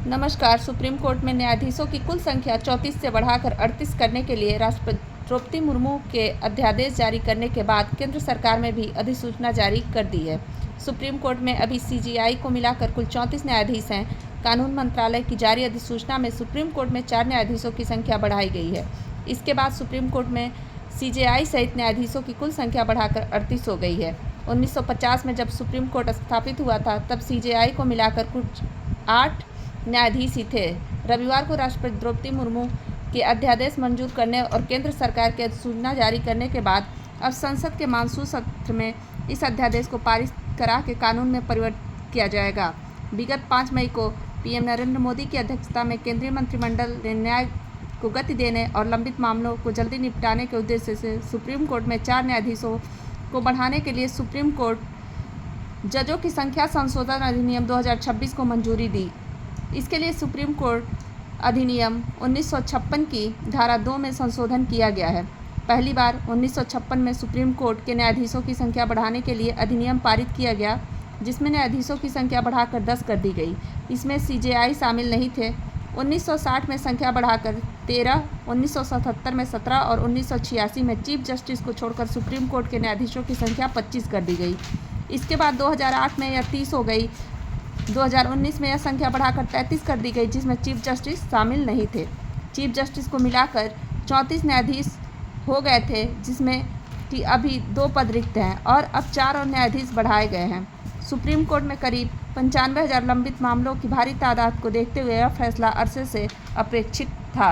नमस्कार। Supreme court में न्यायाधीशों की कुल संख्या 34 से बढ़ाकर 38 करने के लिए राष्ट्रपति द्रौपदी मुर्मू के अध्यादेश जारी करने के बाद केंद्र सरकार ने भी अधिसूचना जारी कर दी है। सुप्रीम कोर्ट में अभी सीजेआई को मिलाकर कुल 34 न्यायाधीश हैं। कानून मंत्रालय की जारी अधिसूचना में सुप्रीम कोर्ट में 4 न्यायाधीशों की संख्या बढ़ाई गई है। इसके बाद सुप्रीम कोर्ट में सीजेआई सहित न्यायाधीशों की कुल संख्या बढ़ाकर 38 हो गई है। 1950 में जब सुप्रीम कोर्ट स्थापित हुआ था तब सीजेआई को मिलाकर कुछ 8 न्यायाधीश ही थे। रविवार को राष्ट्रपति द्रौपदी मुर्मू के अध्यादेश मंजूर करने और केंद्र सरकार की अधिसूचना जारी करने के बाद अब संसद के मानसून सत्र में इस अध्यादेश को पारित करा के कानून में परिवर्तित किया जाएगा। विगत 5 मई को पीएम नरेंद्र मोदी की अध्यक्षता में केंद्रीय मंत्रिमंडल ने न्याय को गति देने और लंबित मामलों को जल्दी निपटाने के उद्देश्य से सुप्रीम कोर्ट में 4 न्यायाधीशों को बढ़ाने के लिए सुप्रीम कोर्ट जजों की संख्या संशोधन अधिनियम 2026 को मंजूरी दी। इसके लिए सुप्रीम कोर्ट अधिनियम 1956 की धारा 2 में संशोधन किया गया है। पहली बार 1956 में सुप्रीम कोर्ट के न्यायाधीशों की संख्या बढ़ाने के लिए अधिनियम पारित किया गया, जिसमें न्यायाधीशों की संख्या बढ़ाकर 10 कर दी गई। इसमें सीजेआई शामिल नहीं थे। 1960 में संख्या बढ़ाकर 13, 1977 में 17 और 1986 में चीफ जस्टिस को छोड़कर सुप्रीम कोर्ट के न्यायाधीशों की संख्या 25 कर दी गई। इसके बाद 2008 में यह 30 हो गई। 2019 में यह संख्या बढ़ाकर 33 कर दी गई, जिसमें चीफ जस्टिस शामिल नहीं थे। चीफ जस्टिस को मिलाकर 34 न्यायाधीश हो गए थे, जिसमें कि अभी 2 पद रिक्त हैं और अब 4 और न्यायाधीश बढ़ाए गए हैं। सुप्रीम कोर्ट में करीब 95,000 लंबित मामलों की भारी तादाद को देखते हुए यह फैसला अरसे से अपेक्षित था।